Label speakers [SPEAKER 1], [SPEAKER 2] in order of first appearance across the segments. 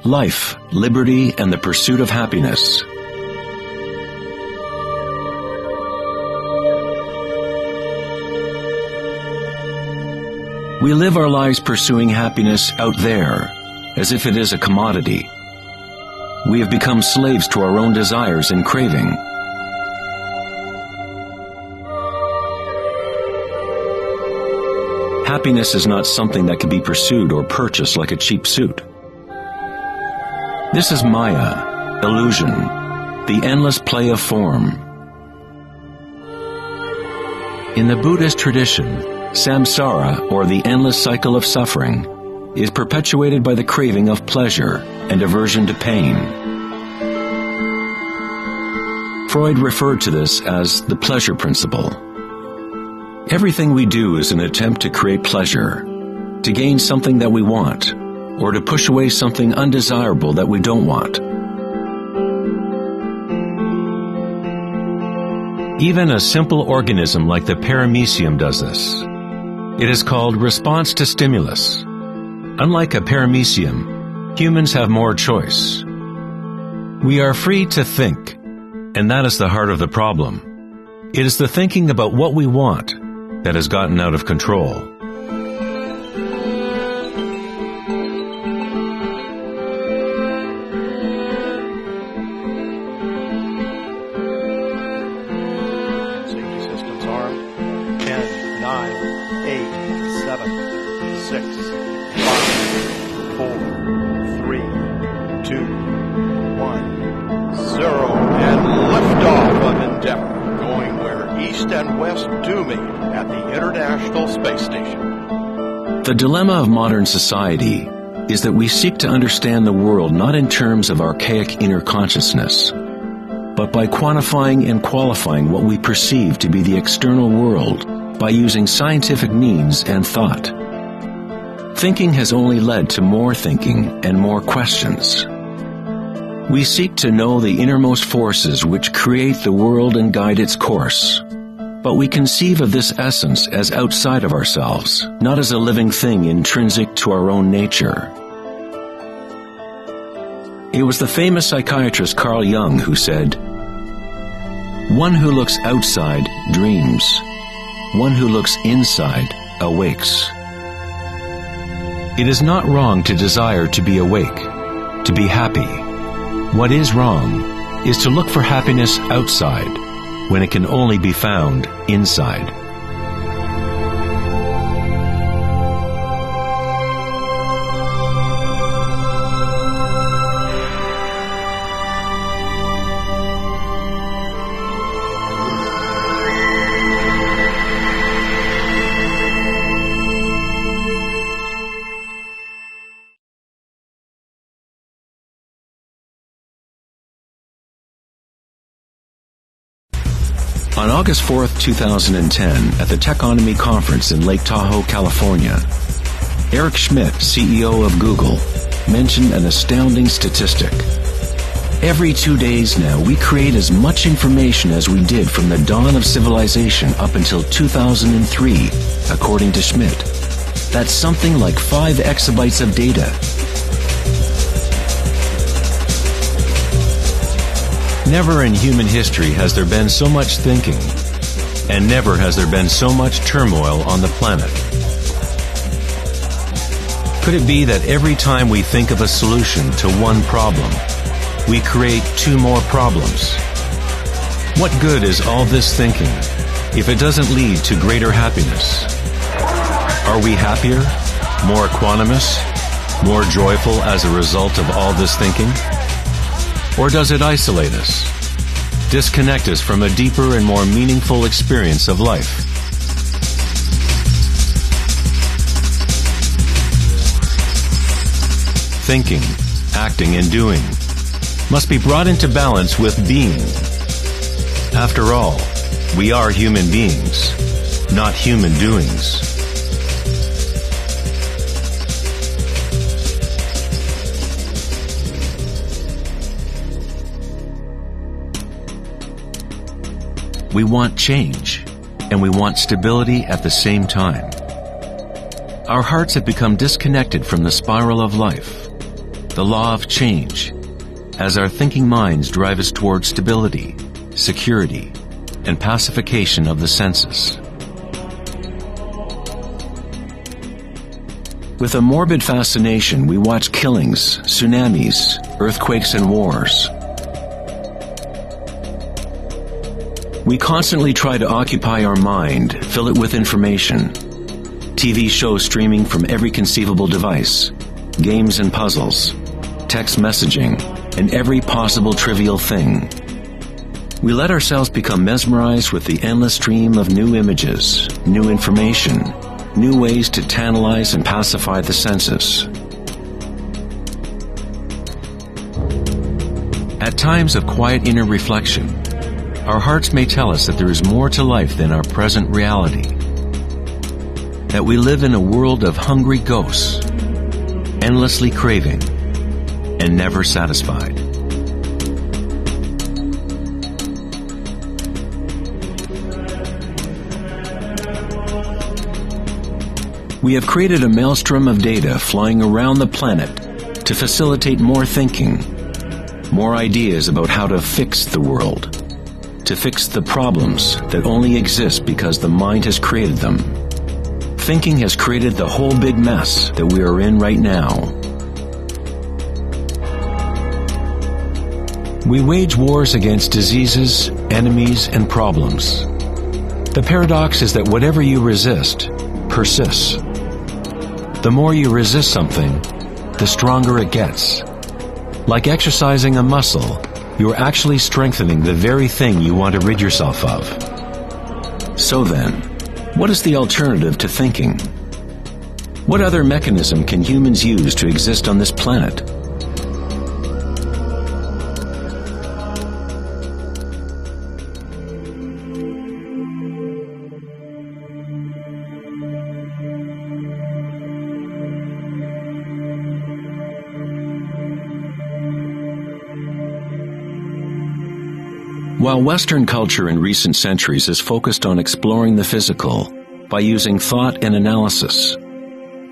[SPEAKER 1] life, liberty, and the pursuit of happiness. We live our lives pursuing happiness out there, as if it is a commodity. We have become slaves to our own desires and craving. Happiness is not something that can be pursued or purchased like a cheap suit. This is Maya, illusion, the endless play of form. In the Buddhist tradition, samsara, or the endless cycle of suffering, is perpetuated by the craving of pleasure and aversion to pain. Freud referred to this as the pleasure principle. Everything we do is an attempt to create pleasure, to gain something that we want, or to push away something undesirable that we don't want. Even a simple organism like the paramecium does this. It is called response to stimulus. Unlike a paramecium, humans have more choice. We are free to think, and that is the heart of the problem. It is the thinking about what we want that has gotten out of control.
[SPEAKER 2] Safety systems armed. 10, 9, 8, 7, 6, 5, 4, 3, 2, 1, 0, and liftoff of Endeavour, going where east and west do meet at the International Space Station.
[SPEAKER 1] The dilemma of modern society is that we seek to understand the world not in terms of archaic inner consciousness, but by quantifying and qualifying what we perceive to be the external world by using scientific means and thought. Thinking has only led to more thinking and more questions. We seek to know the innermost forces which create the world and guide its course. But we conceive of this essence as outside of ourselves, not as a living thing intrinsic to our own nature. It was the famous psychiatrist Carl Jung who said, "One who looks outside dreams. One who looks inside awakes." It is not wrong to desire to be awake, to be happy. What is wrong is to look for happiness outside when it can only be found inside. On August 4th, 2010, at the Techonomy Conference in Lake Tahoe, California, Eric Schmidt, CEO of Google, mentioned an astounding statistic. Every 2 days now, we create as much information as we did from the dawn of civilization up until 2003, according to Schmidt. That's something like 5 exabytes of data. Never in human history has there been so much thinking, and never has there been so much turmoil on the planet. Could it be that every time we think of a solution to one problem, we create 2 more problems? What good is all this thinking if it doesn't lead to greater happiness? Are we happier, more equanimous, more joyful as a result of all this thinking? Or does it isolate us, disconnect us from a deeper and more meaningful experience of life? Thinking, acting, and doing must be brought into balance with being. After all, we are human beings, not human doings. We want change, and we want stability at the same time. Our hearts have become disconnected from the spiral of life. the law of change, as our thinking minds drive us toward stability, security, and pacification of the senses. With a morbid fascination, we watch killings, tsunamis, earthquakes, and wars. We constantly try to occupy our mind, fill it with information. TV shows streaming from every conceivable device, games and puzzles, text messaging, and every possible trivial thing. We let ourselves become mesmerized with the endless stream of new images, new information, new ways to tantalize and pacify the senses. At times of quiet inner reflection, our hearts may tell us that there is more to life than our present reality, that we live in a world of hungry ghosts, endlessly craving, and never satisfied. We have created a maelstrom of data flying around the planet to facilitate more thinking, more ideas about how to fix the world, to fix the problems that only exist because the mind has created them. Thinking has created the whole big mess that we are in right now. We wage wars against diseases, enemies, and problems. The paradox is that whatever you resist persists. The more you resist something, the stronger it gets. Like exercising a muscle, you are actually strengthening the very thing you want to rid yourself of. So then, what is the alternative to thinking? What other mechanism can humans use to exist on this planet? While Western culture in recent centuries has focused on exploring the physical by using thought and analysis,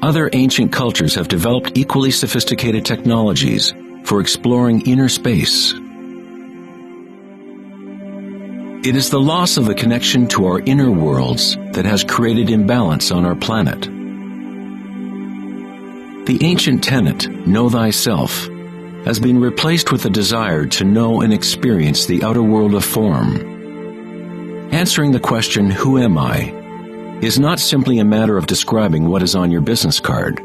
[SPEAKER 1] other ancient cultures have developed equally sophisticated technologies for exploring inner space. It is the loss of the connection to our inner worlds that has created imbalance on our planet. The ancient tenet, know thyself, has been replaced with a desire to know and experience the outer world of form. Answering the question, who am I, is not simply a matter of describing what is on your business card.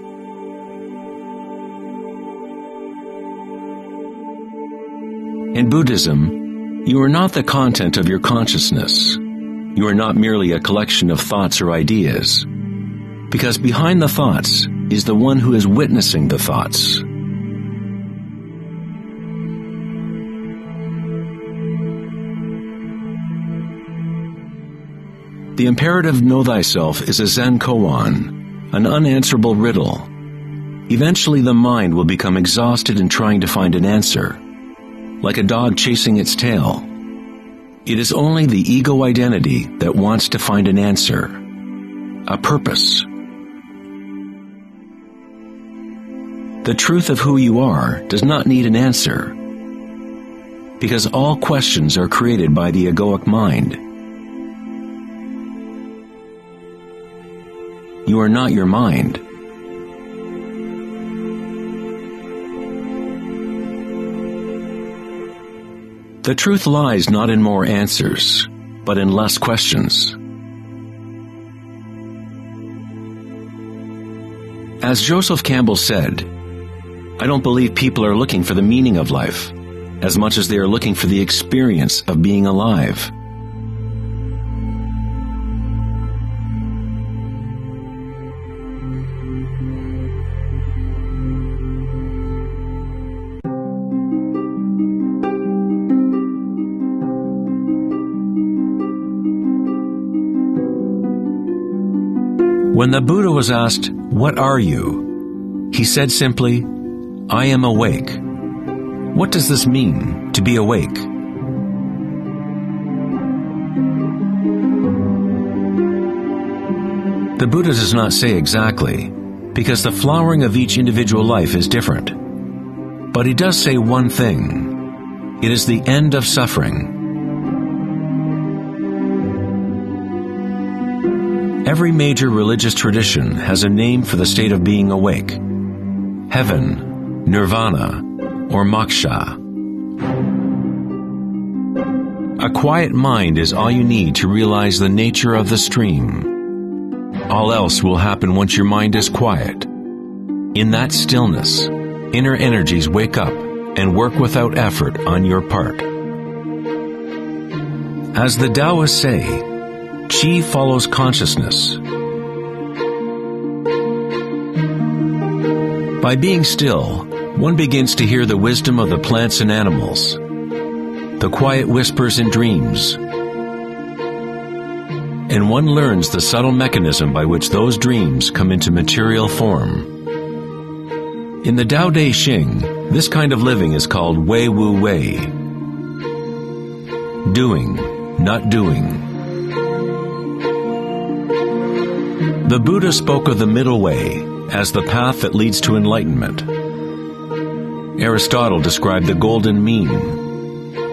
[SPEAKER 1] In Buddhism, you are not the content of your consciousness. You are not merely a collection of thoughts or ideas, because behind the thoughts is the one who is witnessing the thoughts. The imperative know thyself is a Zen koan, an unanswerable riddle. Eventually the mind will become exhausted in trying to find an answer, like a dog chasing its tail. It is only the ego identity that wants to find an answer, a purpose. The truth of who you are does not need an answer, because all questions are created by the egoic mind. You are not your mind. The truth lies not in more answers, but in less questions. As Joseph Campbell said, I don't believe people are looking for the meaning of life as much as they are looking for the experience of being alive. When the Buddha was asked, "What are you?" he said simply, "I am awake." What does this mean, to be awake? The Buddha does not say exactly, because the flowering of each individual life is different. But he does say one thing. It is the end of suffering. Every major religious tradition has a name for the state of being awake: heaven, nirvana, or moksha. A quiet mind is all you need to realize the nature of the stream. All else will happen once your mind is quiet. In that stillness, inner energies wake up and work without effort on your part. As the Taoists say, Qi follows consciousness. By being still, one begins to hear the wisdom of the plants and animals, the quiet whispers in dreams, and one learns the subtle mechanism by which those dreams come into material form. In the Tao Te Ching, this kind of living is called Wei Wu Wei. Doing, not doing. The Buddha spoke of the middle way as the path that leads to enlightenment. Aristotle described the golden mean,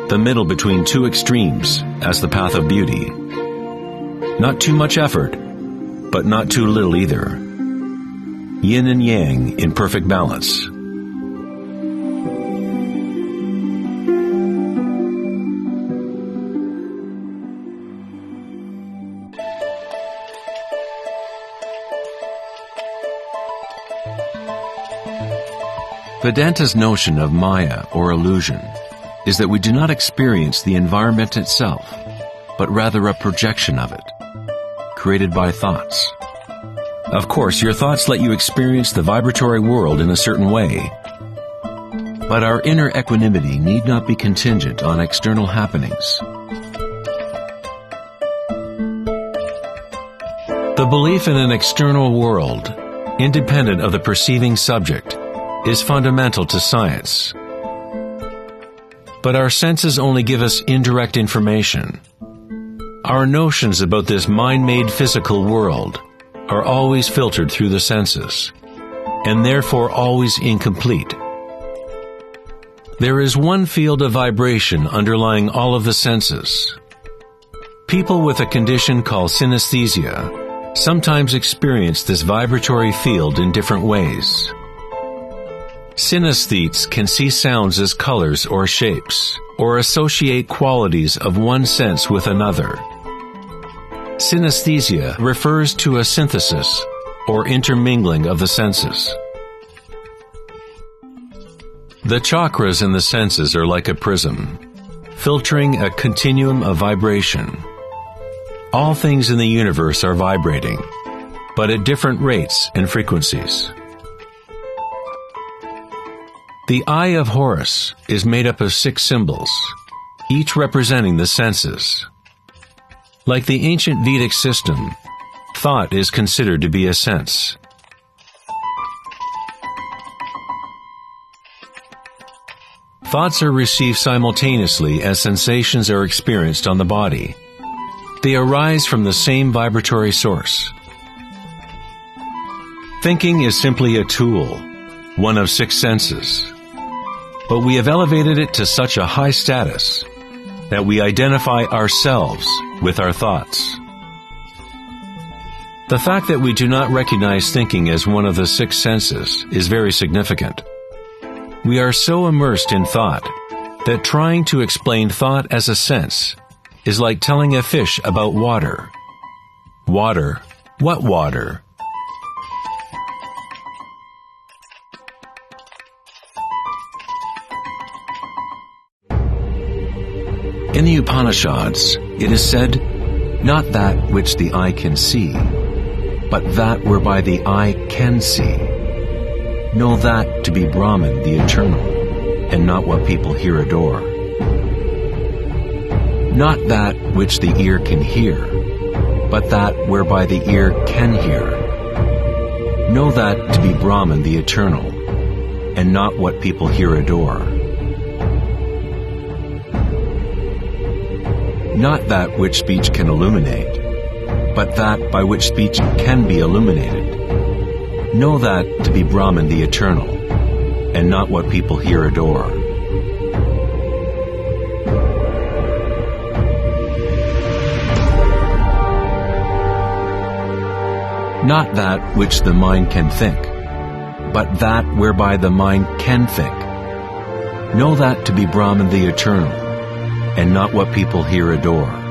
[SPEAKER 1] the middle between two extremes, as the path of beauty. Not too much effort, but not too little either. Yin and yang in perfect balance. Vedanta's notion of Maya, or illusion, is that we do not experience the environment itself, but rather a projection of it, created by thoughts. Of course, your thoughts let you experience the vibratory world in a certain way, but our inner equanimity need not be contingent on external happenings. The belief in an external world, independent of the perceiving subject, is fundamental to science. But our senses only give us indirect information. Our notions about this mind-made physical world are always filtered through the senses, and therefore always incomplete. There is one field of vibration underlying all of the senses. People with a condition called synesthesia sometimes experience this vibratory field in different ways. Synesthetes can see sounds as colors or shapes, or associate qualities of one sense with another. Synesthesia refers to a synthesis or intermingling of the senses. The chakras in the senses are like a prism, filtering a continuum of vibration. All things in the universe are vibrating, but at different rates and frequencies. The Eye of Horus is made up of 6 symbols, each representing the senses. Like the ancient Vedic system, thought is considered to be a sense. Thoughts are received simultaneously as sensations are experienced on the body. They arise from the same vibratory source. Thinking is simply a tool, one of 6 senses. But we have elevated it to such a high status that we identify ourselves with our thoughts. The fact that we do not recognize thinking as one of the 6 senses is very significant. We are so immersed in thought that trying to explain thought as a sense is like telling a fish about water. Water? What water? In the Upanishads, it is said, "Not that which the eye can see, but that whereby the eye can see. Know that to be Brahman, the eternal, and not what people here adore. Not that which the ear can hear, but that whereby the ear can hear. Know that to be Brahman, the eternal, and not what people here adore. Not that which speech can illuminate, but that by which speech can be illuminated. Know that to be Brahman the eternal, and not what people here adore. Not that which the mind can think, but that whereby the mind can think. Know that to be Brahman the eternal, and not what people here adore.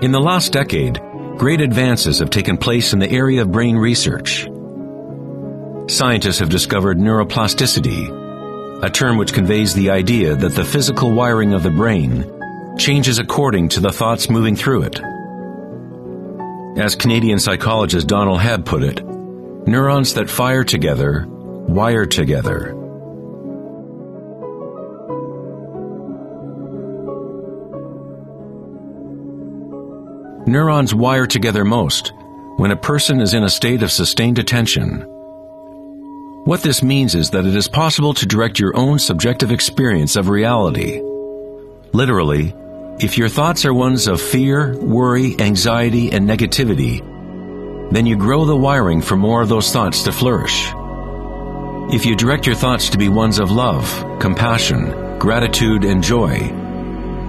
[SPEAKER 1] In the last decade, great advances have taken place in the area of brain research. Scientists have discovered neuroplasticity, a term which conveys the idea that the physical wiring of the brain changes according to the thoughts moving through it. As Canadian psychologist Donald Hebb put it, neurons that fire together, wire together. Neurons wire together most when a person is in a state of sustained attention. What this means is that it is possible to direct your own subjective experience of reality. Literally, if your thoughts are ones of fear, worry, anxiety, and negativity, then you grow the wiring for more of those thoughts to flourish. If you direct your thoughts to be ones of love, compassion, gratitude, and joy,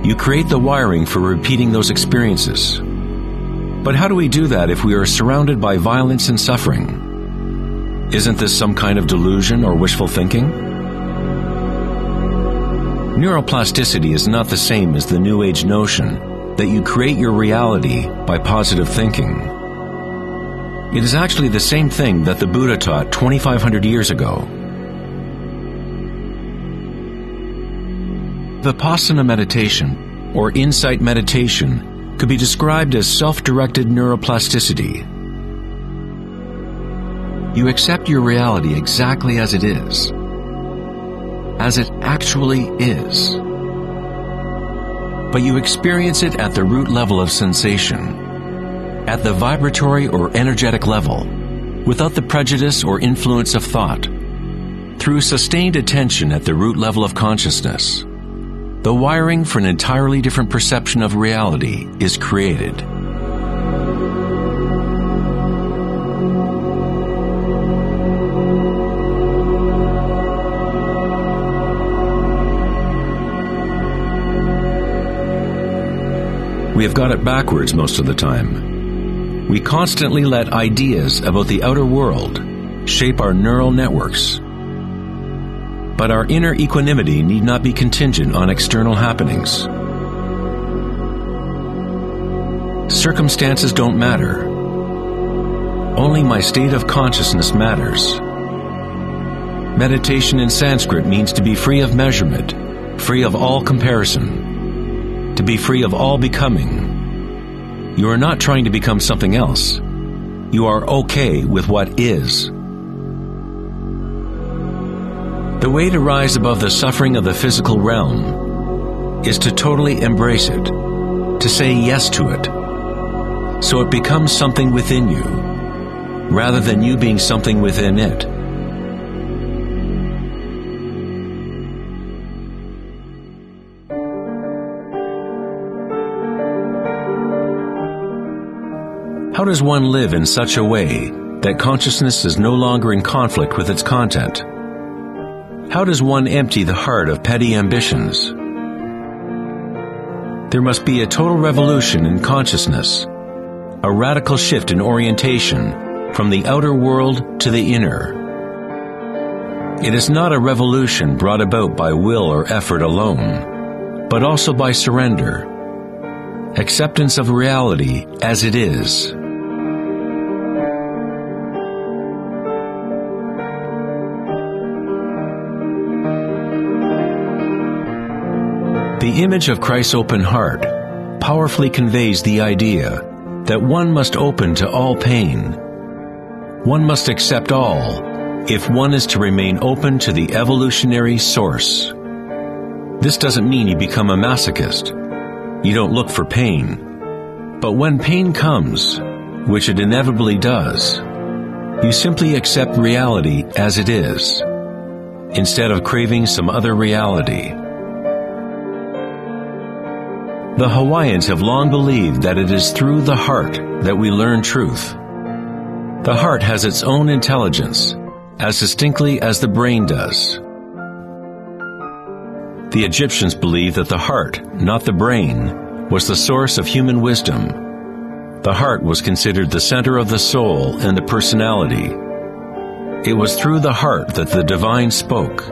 [SPEAKER 1] you create the wiring for repeating those experiences. But how do we do that if we are surrounded by violence and suffering? Isn't this some kind of delusion or wishful thinking? Neuroplasticity is not the same as the New Age notion that you create your reality by positive thinking. It is actually the same thing that the Buddha taught 2,500 years ago. Vipassana meditation, or insight meditation, could be described as self-directed neuroplasticity. You accept your reality exactly as it is, as it actually is. But you experience it at the root level of sensation, at the vibratory or energetic level, without the prejudice or influence of thought, through sustained attention at the root level of consciousness. The wiring for an entirely different perception of reality is created. We have got it backwards most of the time. We constantly let ideas about the outer world shape our neural networks. But our inner equanimity need not be contingent on external happenings. Circumstances don't matter. Only my state of consciousness matters. Meditation in Sanskrit means to be free of measurement, free of all comparison, to be free of all becoming. You are not trying to become something else. You are okay with what is. The way to rise above the suffering of the physical realm is to totally embrace it, to say yes to it, so it becomes something within you, rather than you being something within it. How does one live in such a way that consciousness is no longer in conflict with its content? How does one empty the heart of petty ambitions? There must be a total revolution in consciousness, a radical shift in orientation from the outer world to the inner. It is not a revolution brought about by will or effort alone, but also by surrender, acceptance of reality as it is. The image of Christ's open heart powerfully conveys the idea that one must open to all pain. One must accept all if one is to remain open to the evolutionary source. This doesn't mean you become a masochist. You don't look for pain. But when pain comes, which it inevitably does, you simply accept reality as it is, instead of craving some other reality. The Hawaiians have long believed that it is through the heart that we learn truth. The heart has its own intelligence, as distinctly as the brain does. The Egyptians believed that the heart, not the brain, was the source of human wisdom. The heart was considered the center of the soul and the personality. It was through the heart that the divine spoke,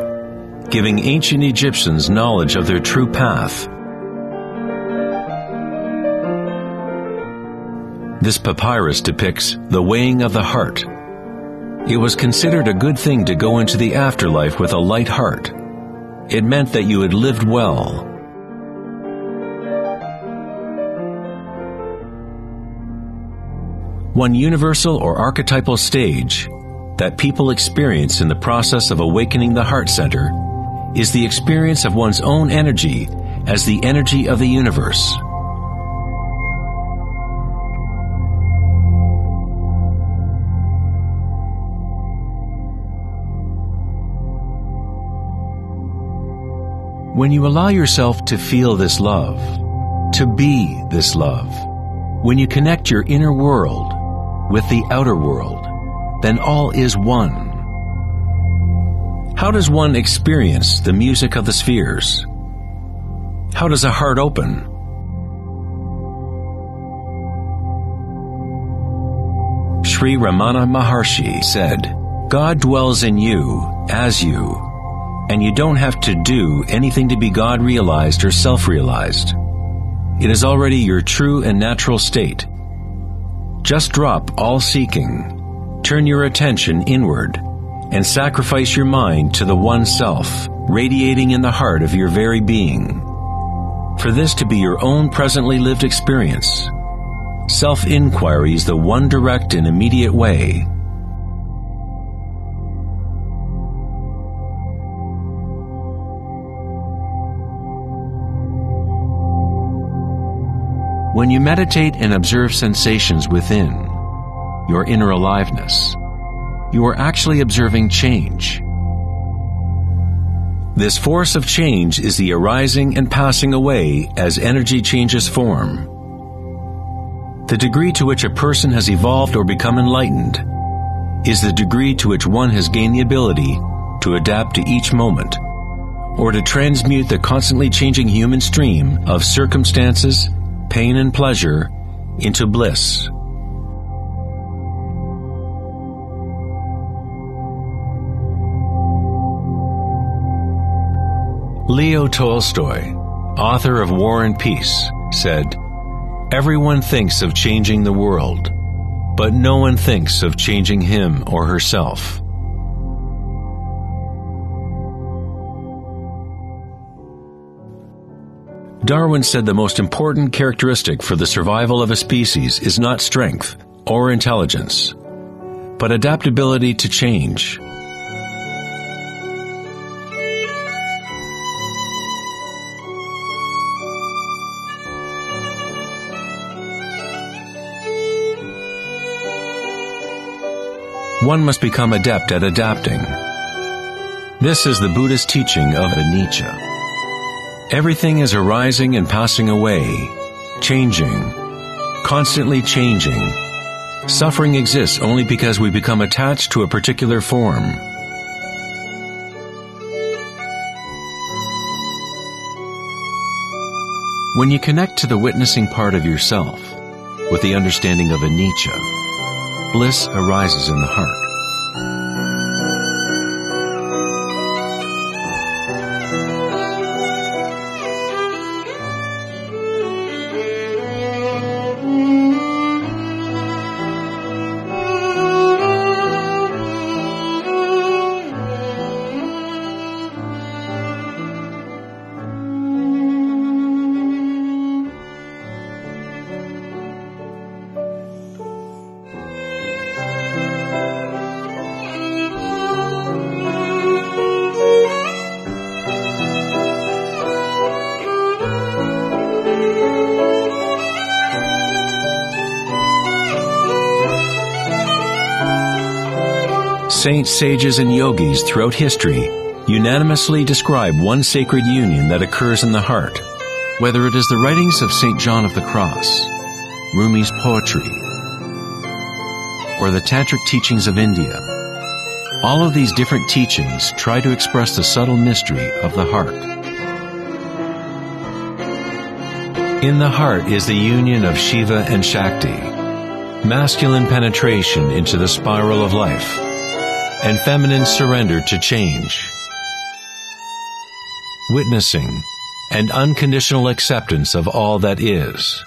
[SPEAKER 1] giving ancient Egyptians knowledge of their true path. This papyrus depicts the weighing of the heart. It was considered a good thing to go into the afterlife with a light heart. It meant that you had lived well. One universal or archetypal stage that people experience in the process of awakening the heart center is the experience of one's own energy as the energy of the universe. When you allow yourself to feel this love, to be this love, when you connect your inner world with the outer world, then all is one. How does one experience the music of the spheres? How does a heart open? Sri Ramana Maharshi said, "God dwells in you, as you, and you don't have to do anything to be God-realized or self-realized. It is already your true and natural state. Just drop all seeking, turn your attention inward, and sacrifice your mind to the one self, radiating in the heart of your very being. For this to be your own presently lived experience, self-inquiry is the one direct and immediate way." When you meditate and observe sensations within, your inner aliveness, you are actually observing change. This force of change is the arising and passing away as energy changes form. The degree to which a person has evolved or become enlightened is the degree to which one has gained the ability to adapt to each moment, or to transmute the constantly changing human stream of circumstances, pain and pleasure, into bliss. Leo Tolstoy, author of War and Peace, said, "Everyone thinks of changing the world, but no one thinks of changing him or herself." Darwin said the most important characteristic for the survival of a species is not strength or intelligence, but adaptability to change. One must become adept at adapting. This is the Buddhist teaching of anicca. Everything is arising and passing away, changing, constantly changing. Suffering exists only because we become attached to a particular form. When you connect to the witnessing part of yourself with the understanding of anicca, bliss arises in the heart. saints, sages, and yogis throughout history unanimously describe one sacred union that occurs in the heart. Whether it is the writings of St. John of the Cross, Rumi's poetry, or the tantric teachings of India, all of these different teachings try to express the subtle mystery of the heart. In the heart is the union of Shiva and Shakti, masculine penetration into the spiral of life, and feminine surrender to change, witnessing and unconditional acceptance of all that is.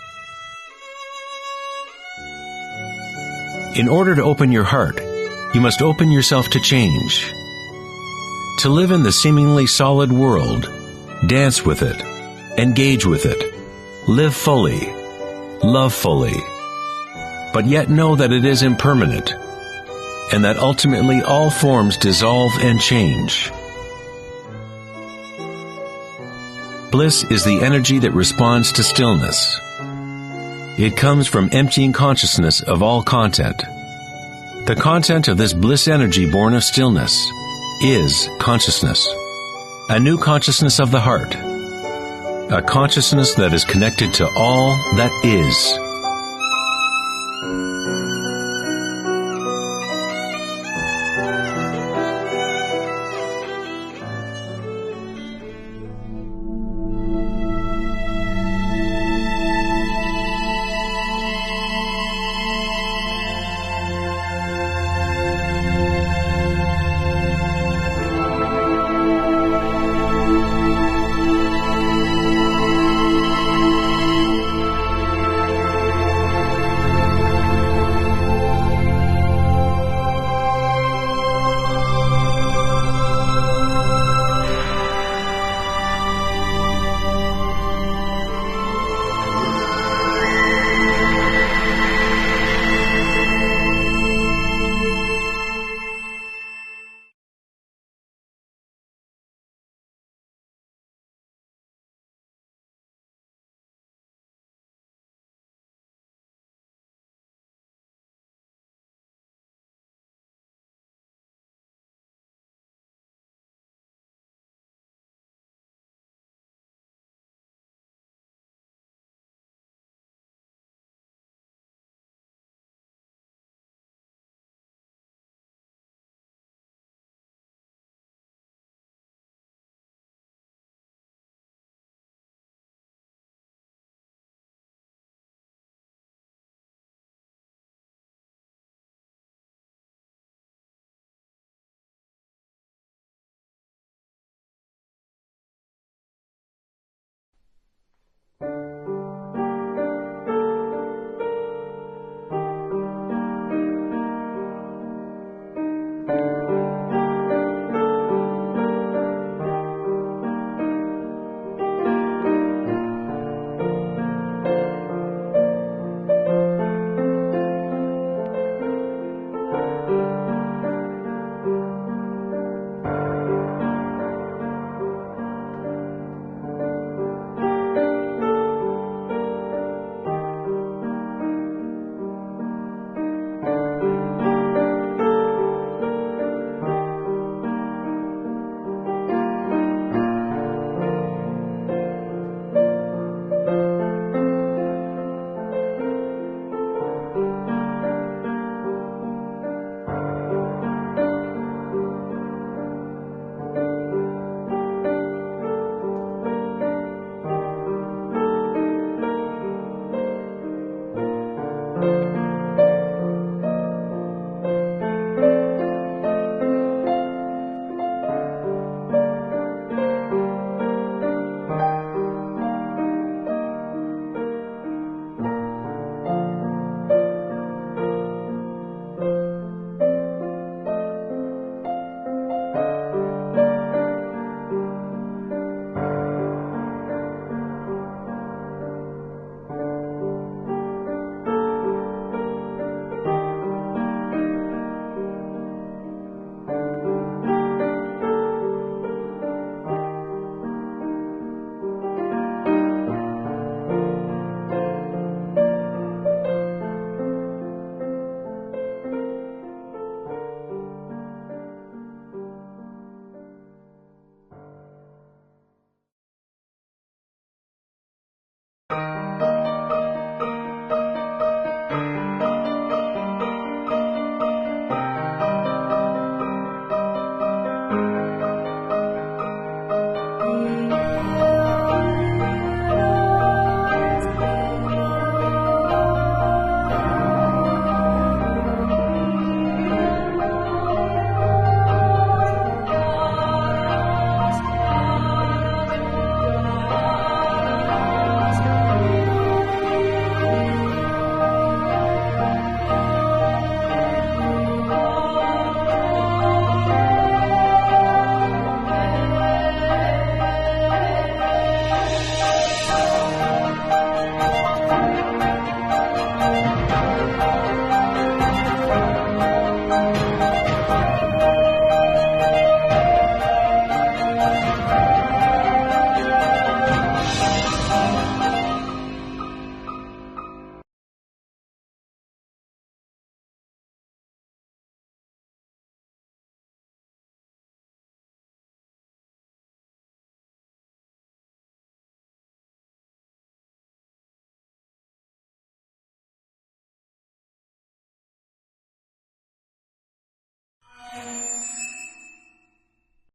[SPEAKER 1] In order to open your heart, you must open yourself to change. To live in the seemingly solid world, dance with it, engage with it, live fully, love fully, but yet know that it is impermanent, and that ultimately all forms dissolve and change. Bliss is the energy that responds to stillness. It comes from emptying consciousness of all content. The content of this bliss energy born of stillness is consciousness, a new consciousness of the heart, a consciousness that is connected to all that is.